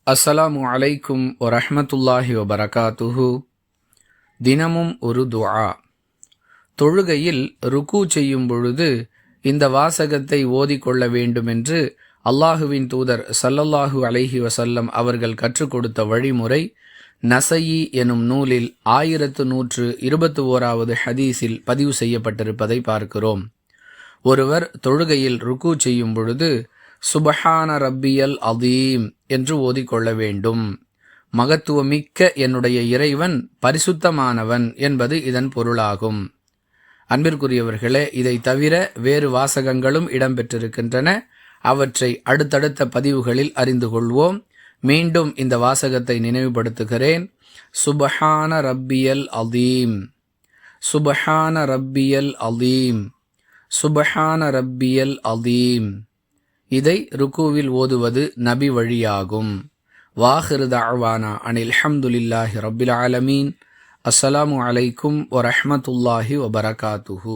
அஸ்ஸலாமு அலைக்கும் வரஹ்மத்துல்லாஹி வபரகாத்துஹு. தினமும் ஒரு துஆ. தொழுகையில் ருக்கு செய்யும் பொழுது இந்த வாசகத்தை ஓதிக்கொள்ள வேண்டுமென்று அல்லாஹுவின் தூதர் ஸல்லல்லாஹு அலைஹி வஸல்லம் அவர்கள் கற்றுக் கொடுத்த வழிமுறை நஸஈ எனும் நூலில் 1121வது ஹதீஸில் பதிவு செய்யப்பட்டிருப்பதை பார்க்கிறோம். ஒருவர் தொழுகையில் ருக்கு செய்யும் பொழுது சுபஹான ரப்பியல் அதீம் என்று ஓதிக்கொள்ள வேண்டும். மகத்துவமிக்க என்னுடைய இறைவன் பரிசுத்தமானவன் என்பது இதன் பொருளாகும். அன்பிற்குரியவர்களே, இதை தவிர வேறு வாசகங்களும் இடம்பெற்றிருக்கின்றன. அவற்றை அடுத்தடுத்த பதிவுகளில் அறிந்து கொள்வோம். மீண்டும் இந்த வாசகத்தை நினைவுபடுத்துகிறேன். சுபஹான ரப்பியல் அதீம், சுபஹான ரப்பியல் அதீம், சுபஹான ரப்பியல் அதீம். இதை ருக்குவில் ஓதுவது நபி வழியாகும். வாஹிரு தஅவானா அனில் ஹம்துலில்லாஹி ரப்பில் ஆலமீன். அஸ்ஸலாமு அலைக்கும் வரஹ்மத்துல்லாஹி வபரகாத்துஹு.